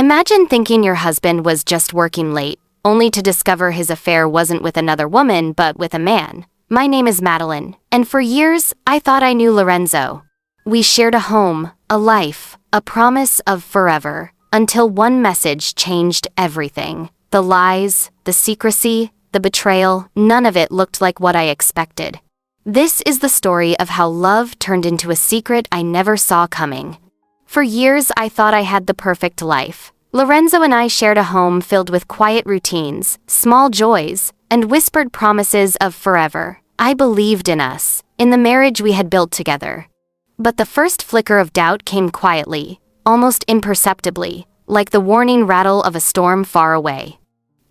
Imagine thinking your husband was just working late, only to discover his affair wasn't with another woman but with a man. My name is Madeline, and for years, I thought I knew Lorenzo. We shared a home, a life, a promise of forever, until one message changed everything. The lies, the secrecy, the betrayal, none of it looked like what I expected. This is the story of how love turned into a secret I never saw coming. For years, I thought I had the perfect life. Lorenzo and I shared a home filled with quiet routines, small joys, and whispered promises of forever. I believed in us, in the marriage we had built together. But the first flicker of doubt came quietly, almost imperceptibly, like the warning rattle of a storm far away.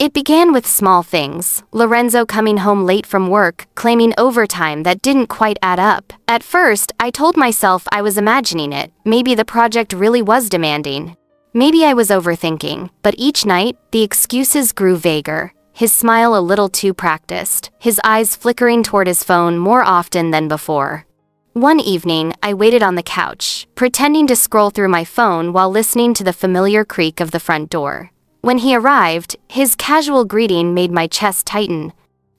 It began with small things, Lorenzo coming home late from work, claiming overtime that didn't quite add up. At first, I told myself I was imagining it. Maybe the project really was demanding. Maybe I was overthinking, but each night, the excuses grew vaguer. His smile a little too practiced, his eyes flickering toward his phone more often than before. One evening, I waited on the couch, pretending to scroll through my phone while listening to the familiar creak of the front door. When he arrived, his casual greeting made my chest tighten.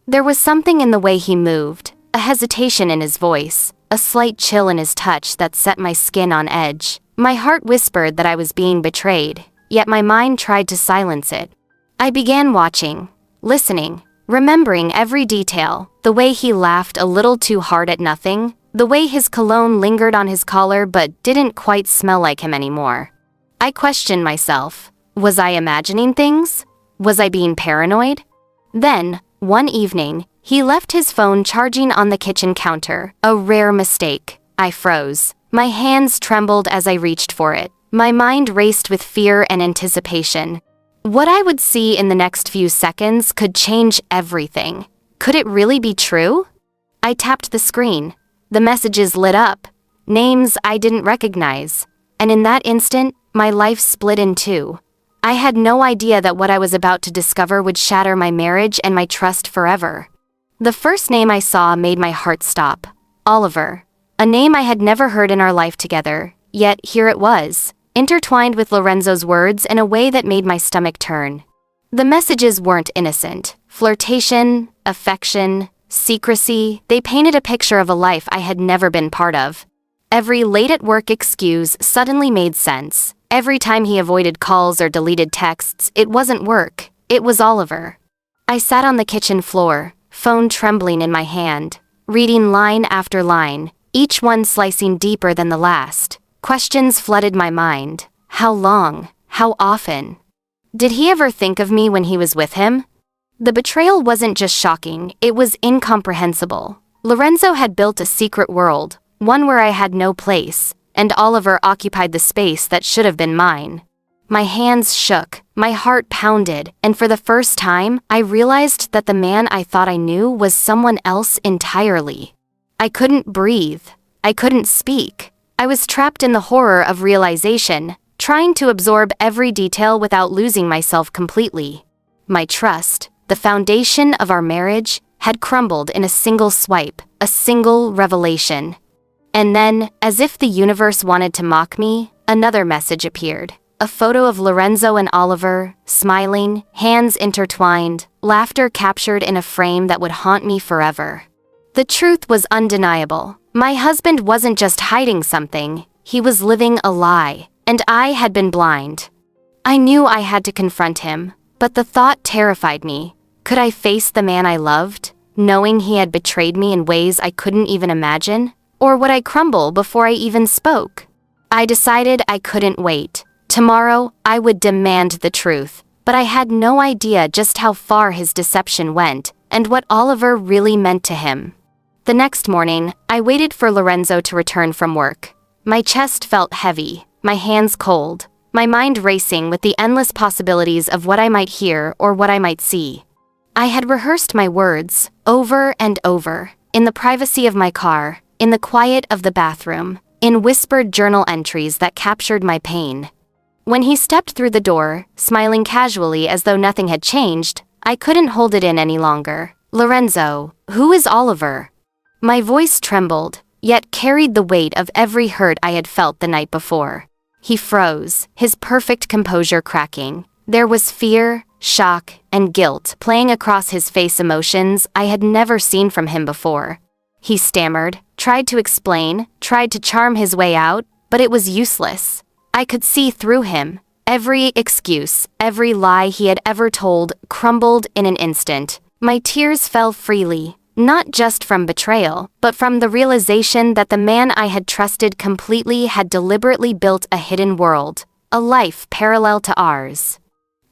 There was something in the way he moved, a hesitation in his voice, a slight chill in his touch that set my skin on edge. My heart whispered that I was being betrayed, yet my mind tried to silence it. I began watching, listening, remembering every detail, the way he laughed a little too hard at nothing, the way his cologne lingered on his collar but didn't quite smell like him anymore. I questioned myself. Was I imagining things? Was I being paranoid? Then, one evening, he left his phone charging on the kitchen counter, a rare mistake. I froze. My hands trembled as I reached for it. My mind raced with fear and anticipation. What I would see in the next few seconds could change everything. Could it really be true? I tapped the screen. The messages lit up. Names I didn't recognize. And in that instant, my life split in two. I had no idea that what I was about to discover would shatter my marriage and my trust forever. The first name I saw made my heart stop. Oliver. A name I had never heard in our life together, yet here it was, intertwined with Lorenzo's words in a way that made my stomach turn. The messages weren't innocent. Flirtation, affection, secrecy, they painted a picture of a life I had never been part of. Every late-at-work excuse suddenly made sense. Every time he avoided calls or deleted texts, it wasn't work, it was Oliver. I sat on the kitchen floor, phone trembling in my hand, reading line after line, each one slicing deeper than the last. Questions flooded my mind. How long? How often? Did he ever think of me when he was with him? The betrayal wasn't just shocking, it was incomprehensible. Lorenzo had built a secret world, one where I had no place, and Oliver occupied the space that should have been mine. My hands shook, my heart pounded, and for the first time, I realized that the man I thought I knew was someone else entirely. I couldn't breathe. I couldn't speak. I was trapped in the horror of realization, trying to absorb every detail without losing myself completely. My trust, the foundation of our marriage, had crumbled in a single swipe, a single revelation. And then, as if the universe wanted to mock me, another message appeared. A photo of Lorenzo and Oliver, smiling, hands intertwined, laughter captured in a frame that would haunt me forever. The truth was undeniable. My husband wasn't just hiding something, he was living a lie, and I had been blind. I knew I had to confront him, but the thought terrified me. Could I face the man I loved, knowing he had betrayed me in ways I couldn't even imagine? Or would I crumble before I even spoke? I decided I couldn't wait. Tomorrow, I would demand the truth, but I had no idea just how far his deception went and what Oliver really meant to him. The next morning, I waited for Lorenzo to return from work. My chest felt heavy, my hands cold, my mind racing with the endless possibilities of what I might hear or what I might see. I had rehearsed my words, over and over, in the privacy of my car, in the quiet of the bathroom, in whispered journal entries that captured my pain. When he stepped through the door, smiling casually as though nothing had changed, I couldn't hold it in any longer. Lorenzo, who is Oliver? My voice trembled, yet carried the weight of every hurt I had felt the night before. He froze, his perfect composure cracking. There was fear, shock, and guilt playing across his face, emotions I had never seen from him before. He stammered, tried to explain, tried to charm his way out, but it was useless. I could see through him. Every excuse, every lie he had ever told crumbled in an instant. My tears fell freely, not just from betrayal, but from the realization that the man I had trusted completely had deliberately built a hidden world, a life parallel to ours.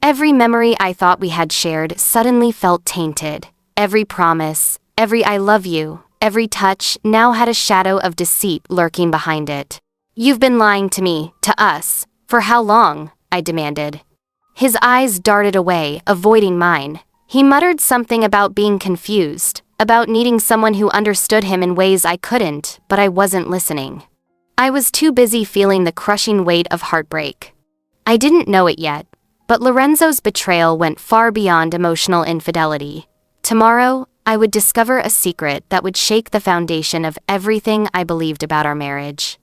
Every memory I thought we had shared suddenly felt tainted. Every promise, every I love you, every touch now had a shadow of deceit lurking behind it. "You've been lying to me, to us. For how long?" I demanded. His eyes darted away, avoiding mine. He muttered something about being confused, about needing someone who understood him in ways I couldn't, but I wasn't listening. I was too busy feeling the crushing weight of heartbreak. I didn't know it yet, but Lorenzo's betrayal went far beyond emotional infidelity. Tomorrow, I would discover a secret that would shake the foundation of everything I believed about our marriage.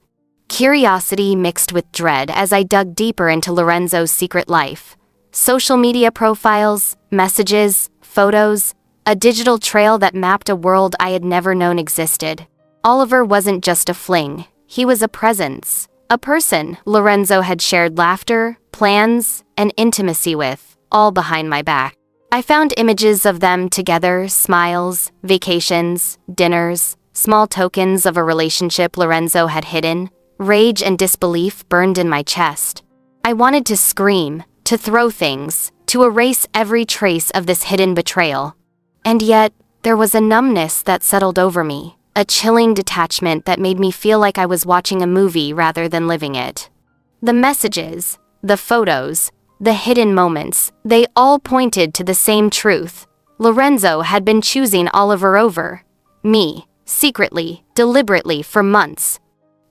Curiosity mixed with dread as I dug deeper into Lorenzo's secret life. Social media profiles, messages, photos, a digital trail that mapped a world I had never known existed. Oliver wasn't just a fling, he was a presence, a person Lorenzo had shared laughter, plans, and intimacy with, all behind my back. I found images of them together, smiles, vacations, dinners, small tokens of a relationship Lorenzo had hidden. Rage and disbelief burned in my chest. I wanted to scream, to throw things, to erase every trace of this hidden betrayal. And yet, there was a numbness that settled over me, a chilling detachment that made me feel like I was watching a movie rather than living it. The messages, the photos, the hidden moments, they all pointed to the same truth. Lorenzo had been choosing Oliver over me, secretly, deliberately, for months.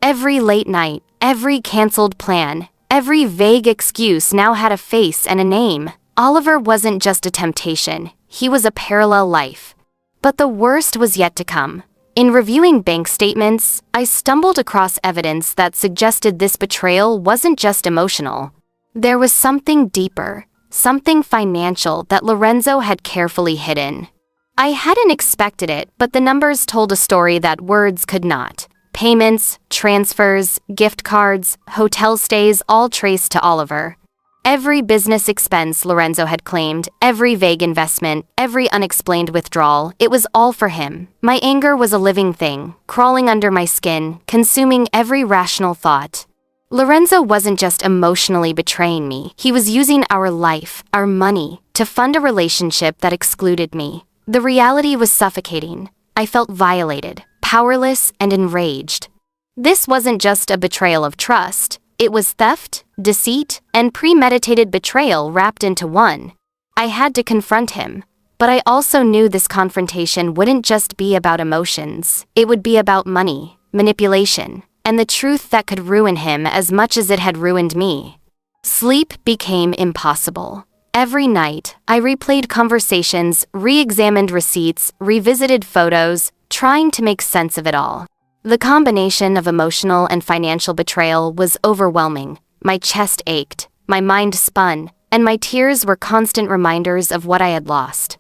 Every late night, every canceled plan, every vague excuse now had a face and a name. Oliver wasn't just a temptation, he was a parallel life. But the worst was yet to come. In reviewing bank statements, I stumbled across evidence that suggested this betrayal wasn't just emotional. There was something deeper, something financial that Lorenzo had carefully hidden. I hadn't expected it, but the numbers told a story that words could not. Payments, transfers, gift cards, hotel stays, all traced to Oliver. Every business expense Lorenzo had claimed, every vague investment, every unexplained withdrawal, it was all for him. My anger was a living thing, crawling under my skin, consuming every rational thought. Lorenzo wasn't just emotionally betraying me, he was using our life, our money, to fund a relationship that excluded me. The reality was suffocating. I felt violated, powerless, and enraged. This wasn't just a betrayal of trust, it was theft, deceit, and premeditated betrayal wrapped into one. I had to confront him, but I also knew this confrontation wouldn't just be about emotions, it would be about money, manipulation, and the truth that could ruin him as much as it had ruined me. Sleep became impossible. Every night, I replayed conversations, re-examined receipts, revisited photos, trying to make sense of it all. The combination of emotional and financial betrayal was overwhelming. My chest ached, my mind spun, and my tears were constant reminders of what I had lost.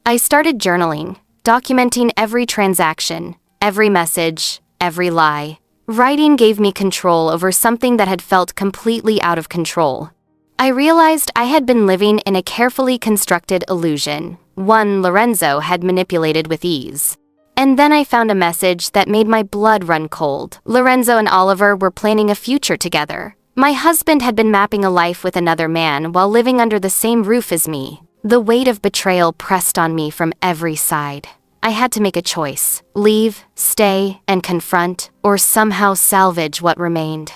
I started journaling, documenting every transaction, every message, every lie. Writing gave me control over something that had felt completely out of control. I realized I had been living in a carefully constructed illusion, one Lorenzo had manipulated with ease. And then I found a message that made my blood run cold. Lorenzo and Oliver were planning a future together. My husband had been mapping a life with another man while living under the same roof as me. The weight of betrayal pressed on me from every side. I had to make a choice: leave, stay, and confront, or somehow salvage what remained.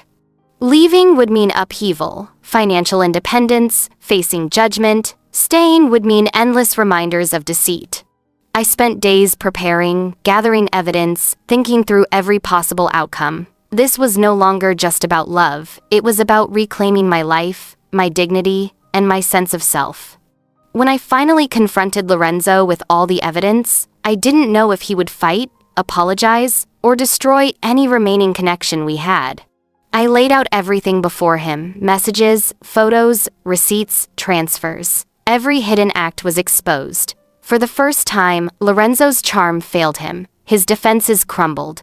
Leaving would mean upheaval, financial independence, facing judgment. Staying would mean endless reminders of deceit. I spent days preparing, gathering evidence, thinking through every possible outcome. This was no longer just about love, it was about reclaiming my life, my dignity, and my sense of self. When I finally confronted Lorenzo with all the evidence, I didn't know if he would fight, apologize, or destroy any remaining connection we had. I laid out everything before him: messages, photos, receipts, transfers. Every hidden act was exposed. For the first time, Lorenzo's charm failed him. His defenses crumbled.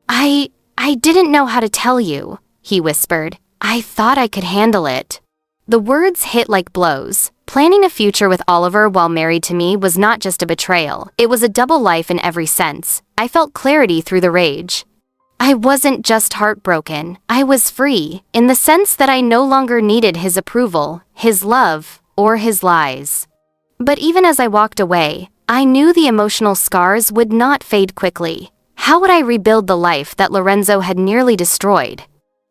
I didn't know how to tell you," he whispered. "I thought I could handle it." The words hit like blows. Planning a future with Oliver while married to me was not just a betrayal. It was a double life in every sense. I felt clarity through the rage. I wasn't just heartbroken. I was free, in the sense that I no longer needed his approval, his love, or his lies. But even as I walked away, I knew the emotional scars would not fade quickly. How would I rebuild the life that Lorenzo had nearly destroyed?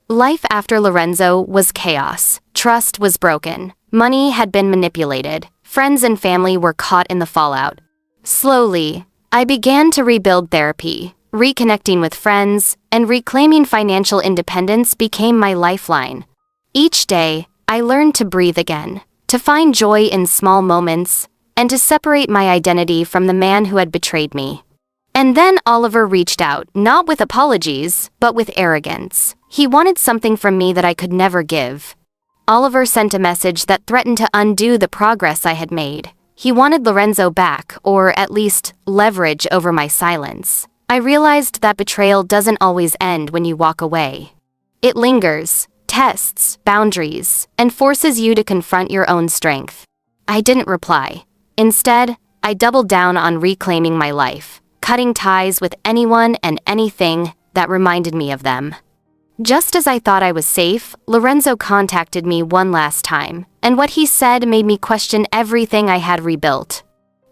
Life after Lorenzo was chaos. Trust was broken. Money had been manipulated. Friends and family were caught in the fallout. Slowly, I began to rebuild therapy. Reconnecting with friends and reclaiming financial independence became my lifeline. Each day, I learned to breathe again, to find joy in small moments, and to separate my identity from the man who had betrayed me. And then Oliver reached out, not with apologies, but with arrogance. He wanted something from me that I could never give. Oliver sent a message that threatened to undo the progress I had made. He wanted Lorenzo back, or at least leverage over my silence. I realized that betrayal doesn't always end when you walk away. It lingers, tests boundaries, and forces you to confront your own strength. I didn't reply. Instead, I doubled down on reclaiming my life, cutting ties with anyone and anything that reminded me of them. Just as I thought I was safe, Lorenzo contacted me one last time, and what he said made me question everything I had rebuilt.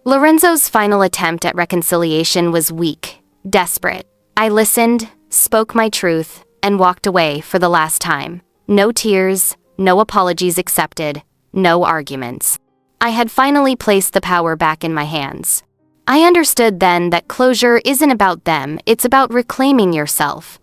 Lorenzo's final attempt at reconciliation was weak, desperate. I listened, spoke my truth, and walked away for the last time. No tears, no apologies accepted, no arguments. I had finally placed the power back in my hands. I understood then that closure isn't about them, it's about reclaiming yourself.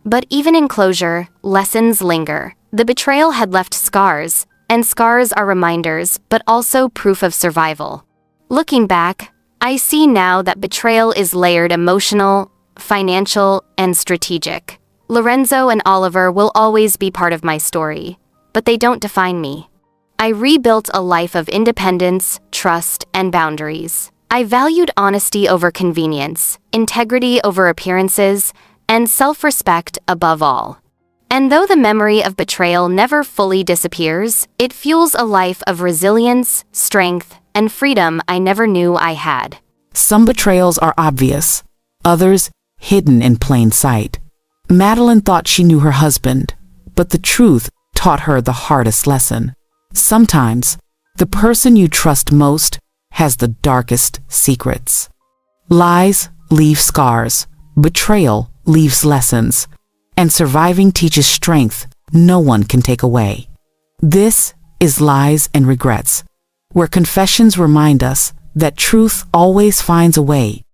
But even in closure, lessons linger. The betrayal had left scars, and scars are reminders, but also proof of survival. Looking back, I see now that betrayal is layered: emotional, financial, and strategic. Lorenzo and Oliver will always be part of my story, but they don't define me. I rebuilt a life of independence, trust, and boundaries. I valued honesty over convenience, integrity over appearances, and self-respect above all. And though the memory of betrayal never fully disappears, it fuels a life of resilience, strength, and freedom I never knew I had. Some betrayals are obvious, others hidden in plain sight. Madeline thought she knew her husband, but the truth taught her the hardest lesson. Sometimes, the person you trust most has the darkest secrets. Lies leave scars, betrayal leaves lessons, and surviving teaches strength no one can take away. This is Lies and Regrets, where confessions remind us that truth always finds a way